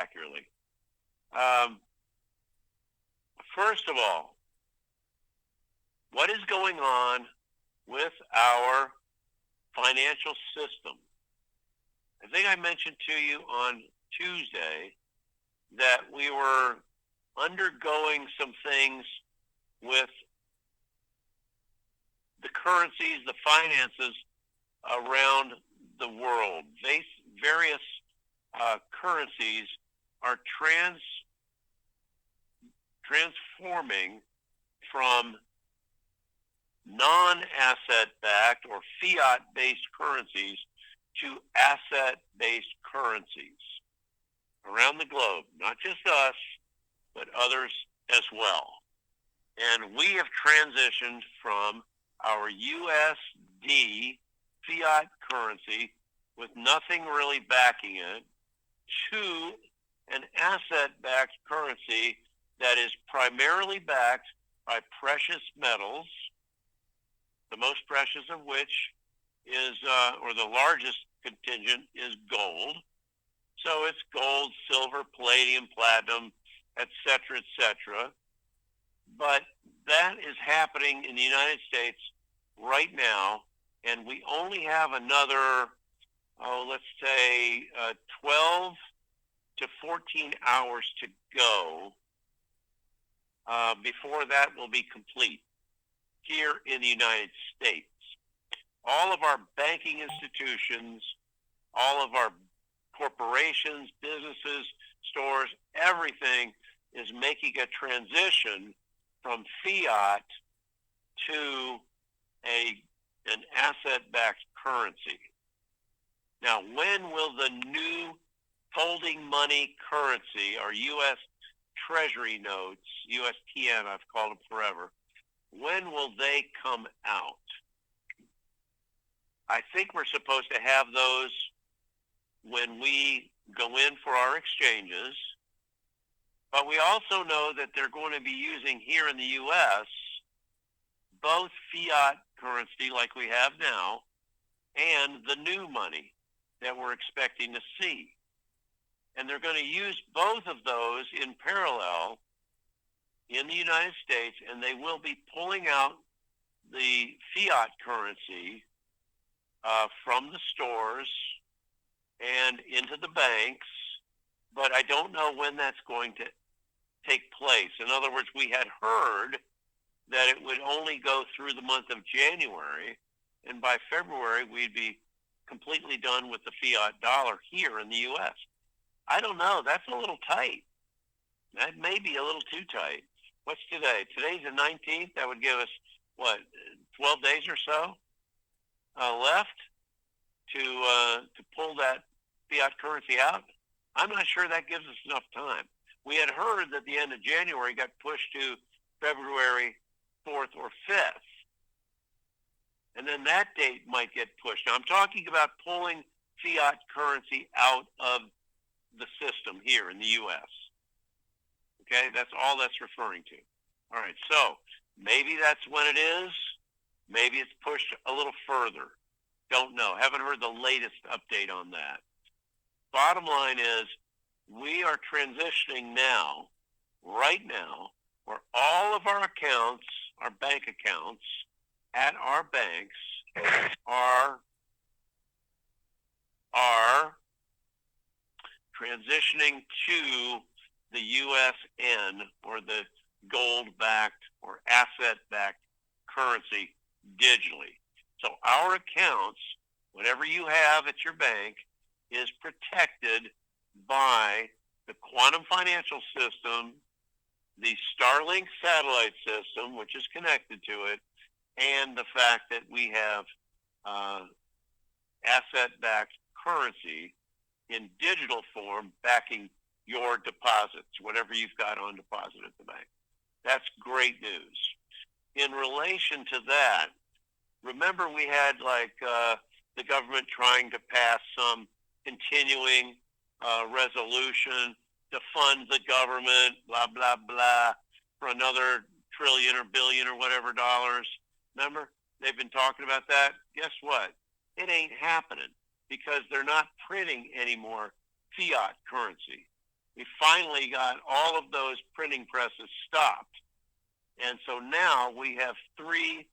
accurately. First of all, what is going on with our financial system? I think I mentioned to you on Tuesday that we were undergoing some things with the currencies, the finances around the world. Various currencies are transforming from non-asset-backed or fiat-based currencies to asset-based currencies around the globe, not just us, but others as well. And we have transitioned from our USD fiat currency with nothing really backing it to an asset-backed currency that is primarily backed by precious metals, the most precious of which is, or the largest contingent is gold. So it's gold, silver, palladium, platinum, et cetera, but that is happening in the United States right now, and we only have another, let's say, 12 to 14 hours to go before that will be complete here in the United States. All of our banking institutions, all of our corporations, businesses, stores, everything is making a transition from fiat to an asset-backed currency. Now, when will the new holding money currency, or U.S. Treasury notes, USTN, I've called them forever, when will they come out? I think we're supposed to have those when we go in for our exchanges, but we also know that they're going to be using here in the U.S. both fiat currency like we have now and the new money that we're expecting to see. And they're going to use both of those in parallel in the United States, and they will be pulling out the fiat currency from the stores and into the banks, but I don't know when that's going to take place. In other words, we had heard that it would only go through the month of January, and by February we'd be completely done with the fiat dollar here in the U.S. I don't know. That's a little tight. That may be a little too tight. What's today? Today's the 19th. That would give us, 12 days or so left to pull that fiat currency out? I'm not sure that gives us enough time. We had heard that the end of January got pushed to February 4th or 5th. And then that date might get pushed. Now, I'm talking about pulling fiat currency out of the system here in the U.S. Okay, that's all that's referring to. All right, so maybe that's when it is. Maybe it's pushed a little further. Don't know. Haven't heard the latest update on that. Bottom line is we are transitioning now, right now, where all of our accounts, our bank accounts at our banks are transitioning to the USN, or the gold-backed or asset-backed currency digitally. So our accounts, whatever you have at your bank, is protected by the quantum financial system, the Starlink satellite system, which is connected to it, and the fact that we have asset-backed currency in digital form backing your deposits, whatever you've got on deposit at the bank. That's great news. In relation to that, remember we had the government trying to pass some continuing resolution to fund the government, blah, blah, blah, for another trillion or billion or whatever dollars. Remember? They've been talking about that. Guess what? It ain't happening because they're not printing any more fiat currency. we finally got all of those printing presses stopped. And so now we have three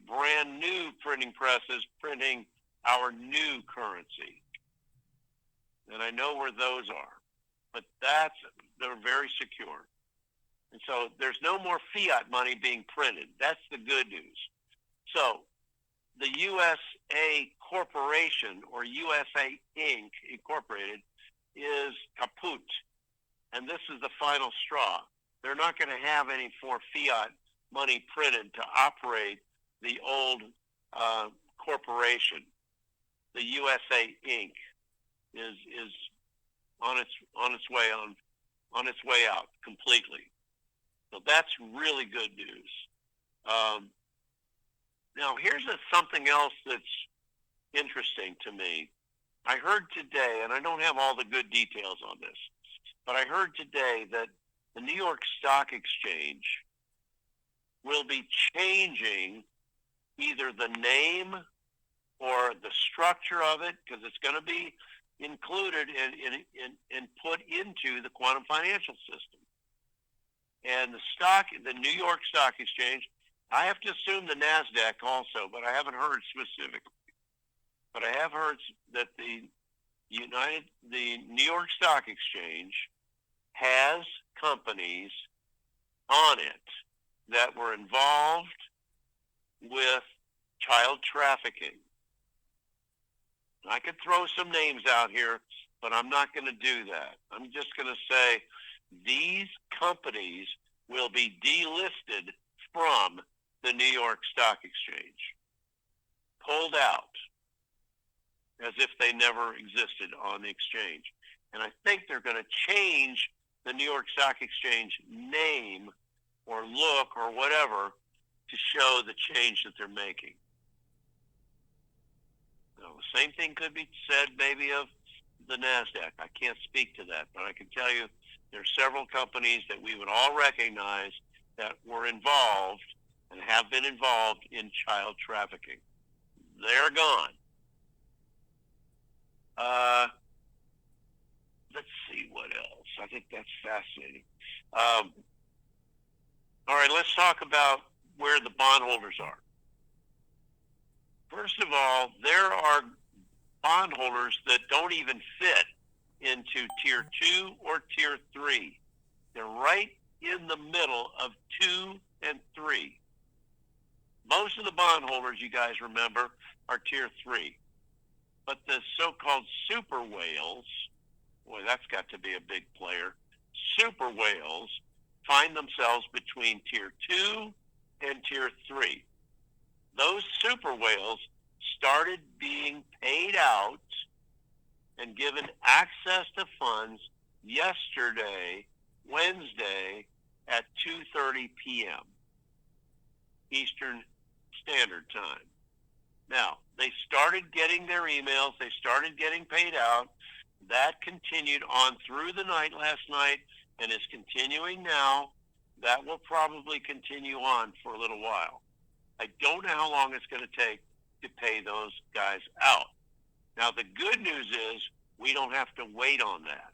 brand new printing presses printing our new currency. And I know where those are, but they're very secure. And so there's no more fiat money being printed. That's the good news. So the USA Corporation, or USA Inc. Incorporated, is kaput. And this is the final straw. They're not going to have any more fiat money printed to operate the old corporation. The USA Inc. is on its way out completely. So that's really good news. Now here's something else that's interesting to me. I heard today, and I don't have all the good details on this, but I heard today that the New York Stock Exchange will be changing either the name or the structure of it, because it's going to be included and put into the quantum financial system. And the New York Stock Exchange, I have to assume the NASDAQ also, but I haven't heard specifically. But I have heard that the New York Stock Exchange has companies on it that were involved with child trafficking. I could throw some names out here, but I'm not going to do that. I'm just going to say these companies will be delisted from the New York Stock Exchange, pulled out, as if they never existed on the exchange. And I think they're going to change the New York Stock Exchange name or look or whatever to show the change that they're making. Now, the same thing could be said maybe of the NASDAQ. I can't speak to that, but I can tell you there are several companies that we would all recognize that were involved and have been involved in child trafficking. They're gone. Let's see what else. I think that's fascinating. All right, let's talk about where the bondholders are. First of all, there are bondholders that don't even fit into Tier 2 or Tier 3. They're right in the middle of 2 and 3. Most of the bondholders, you guys remember, are Tier 3. But the so-called super whales, boy, that's got to be a big player. Super whales find themselves between Tier 2 and Tier 3. Those super whales started being paid out and given access to funds yesterday, Wednesday, at 2:30 p.m. Eastern Standard Time. Now, they started getting their emails. They started getting paid out. That continued on through the night last night and is continuing now. That will probably continue on for a little while. I don't know how long it's going to take to pay those guys out. Now, the good news is we don't have to wait on that.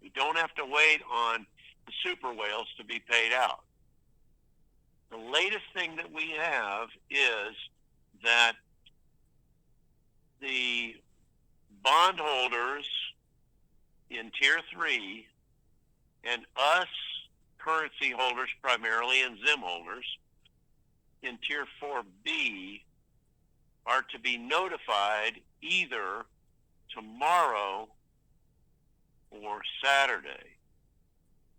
We don't have to wait on the super whales to be paid out. The latest thing that we have is that the bondholders in Tier 3 and us currency holders primarily and ZIM holders in Tier 4B are to be notified either tomorrow or Saturday.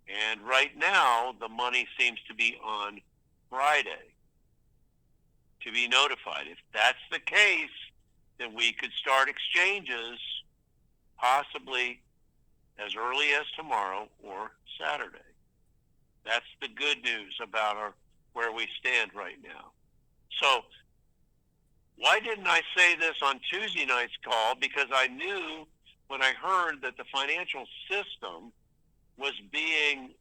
And right now, the money seems to be on Friday to be notified. If that's the case, then we could start exchanges possibly as early as tomorrow or Saturday. That's the good news about where we stand right now. So why didn't I say this on Tuesday night's call? Because I knew when I heard that the financial system was being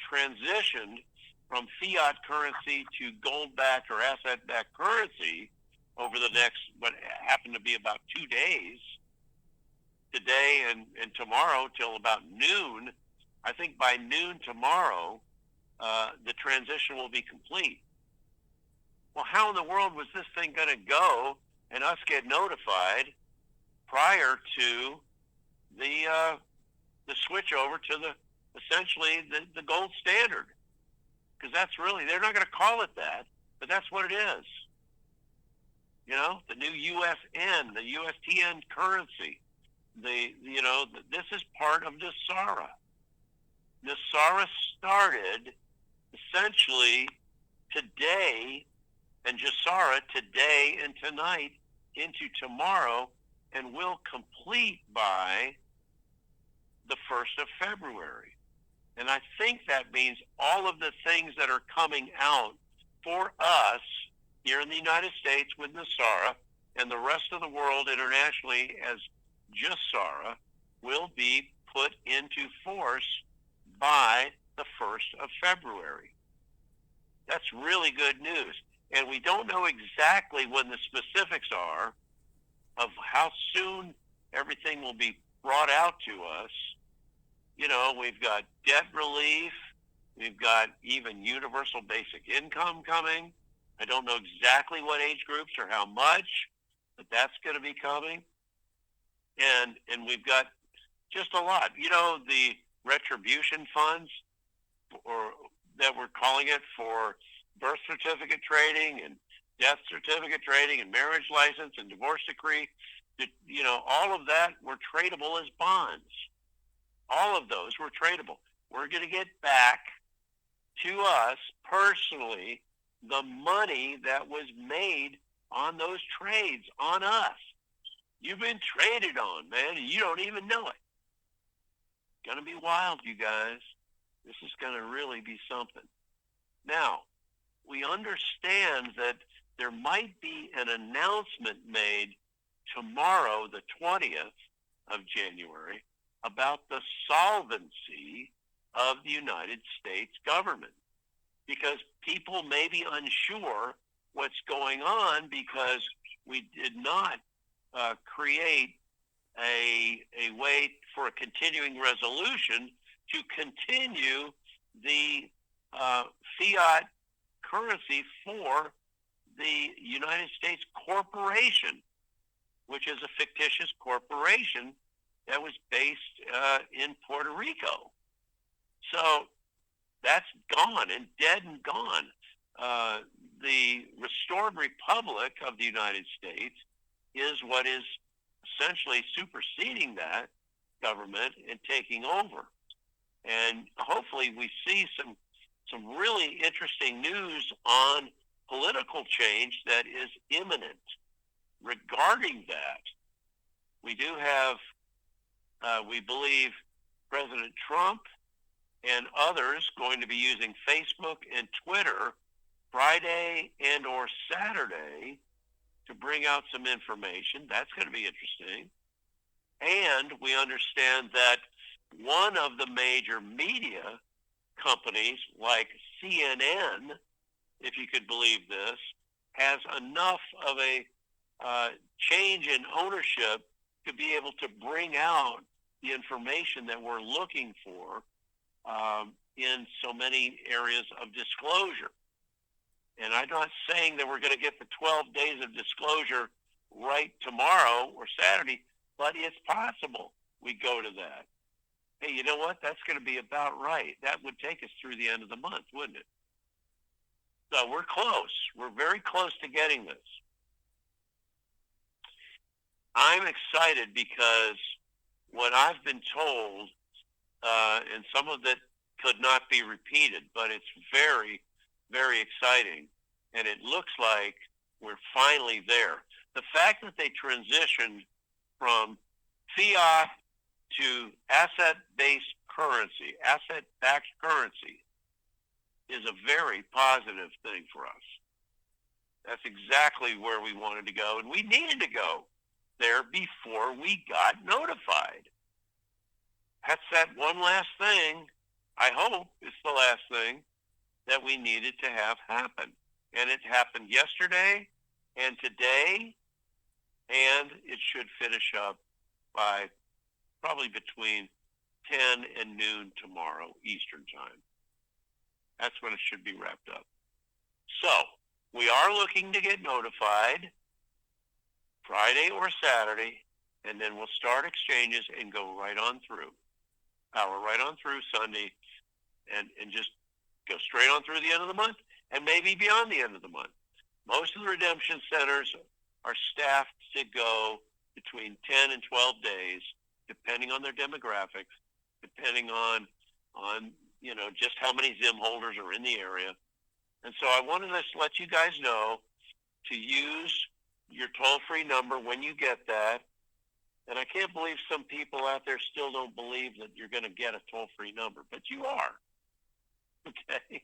transitioned from fiat currency to gold-backed or asset-backed currency over the next, what happened to be about 2 days, today and tomorrow till about noon. I think by noon tomorrow, the transition will be complete. Well, how in the world was this thing going to go and us get notified prior to the switch over to essentially the gold standard? Because that's really, they're not going to call it that, but that's what it is. You know, the new USN, the USTN currency. This is part of Nesara. Nesara started essentially today, and Gesara today and tonight into tomorrow, and will complete by the 1st of February. And I think that means all of the things that are coming out for us here in the United States with Nesara and the rest of the world internationally as Gesara will be put into force by the 1st of February. That's really good news. And we don't know exactly when the specifics are of how soon everything will be brought out to us. You know, we've got debt relief. We've got even universal basic income coming. I don't know exactly what age groups or how much, but that's going to be coming. And we've got just a lot. You know, the retribution funds, or that we're calling it, for birth certificate trading and death certificate trading and marriage license and divorce decree, you know, all of that were tradable as bonds. All of those were tradable. We're going to get back to us personally the money that was made on those trades on us. You've been traded on, man, and you don't even know it. It's going to be wild, you guys. This is going to really be something. Now, we understand that there might be an announcement made tomorrow, the 20th of January, about the solvency of the United States government, because people may be unsure what's going on because we did not create a way for a continuing resolution to continue the fiat currency for the United States corporation, which is a fictitious corporation that was based in Puerto Rico. So that's gone and dead and gone. The restored republic of the United States is what is essentially superseding that government and taking over. And hopefully we see some really interesting news on political change that is imminent regarding that. We do have, we believe, President Trump and others going to be using Facebook and Twitter Friday and or Saturday to bring out some information. That's going to be interesting. And we understand that one of the major media companies, like CNN, if you could believe this, has enough of a change in ownership to be able to bring out the information that we're looking for in so many areas of disclosure. And I'm not saying that we're going to get the 12 days of disclosure right tomorrow or Saturday, but it's possible we go to that. Hey, you know what? That's going to be about right. That would take us through the end of the month, wouldn't it? So we're close. We're very close to getting this. I'm excited because what I've been told, and some of it could not be repeated, but it's very, very exciting. And it looks like we're finally there. The fact that they transitioned from fiat to asset-based currency, asset-backed currency, is a very positive thing for us. That's exactly where we wanted to go, and we needed to go there before we got notified. That's that one last thing, I hope it's the last thing, that we needed to have happen. And it happened yesterday and today, and it should finish up by probably between 10 and noon tomorrow Eastern time. That's when it should be wrapped up. So we are looking to get notified Friday or Saturday, and then we'll start exchanges and go right on through. Power right on through Sunday, and just go straight on through the end of the month, and maybe beyond the end of the month. Most of the redemption centers are staffed to go between 10 and 12 days, depending on their demographics, depending on just how many ZIM holders are in the area. And so I wanted to let you guys know to use your toll-free number when you get that. And I can't believe some people out there still don't believe that you're going to get a toll-free number, but you are. Okay?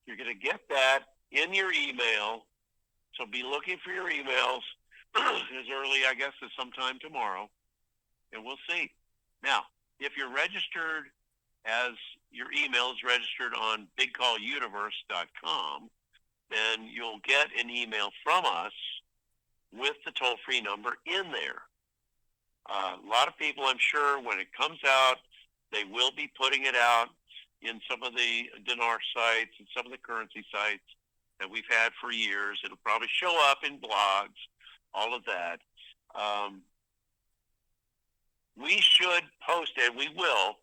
You're going to get that in your email. So be looking for your emails as early, I guess, as sometime tomorrow, and we'll see. Now, if you're registered as your email is registered on bigcalluniverse.com, then you'll get an email from us with the toll-free number in there. A lot of people, I'm sure, when it comes out, they will be putting it out in some of the dinar sites and some of the currency sites that we've had for years. It'll probably show up in blogs, all of that. We should post it, we will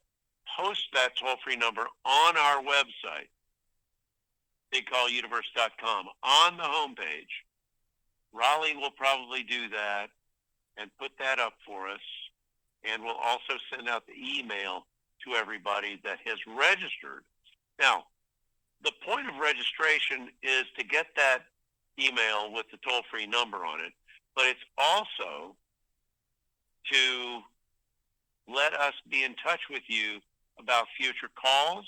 post that toll-free number on our website, bigcalluniverse.com, on the homepage. Raleigh will probably do that and put that up for us, and we'll also send out the email to everybody that has registered. Now, the point of registration is to get that email with the toll-free number on it, but it's also to let us be in touch with you about future calls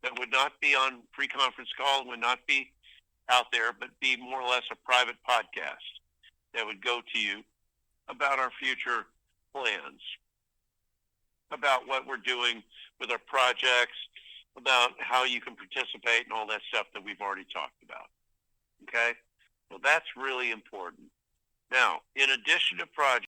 that would not be on pre-conference call, would not be out there, but be more or less a private podcast that would go to you about our future plans, about what we're doing with our projects, about how you can participate and all that stuff that we've already talked about. Okay? Well, that's really important. Now, in addition to projects,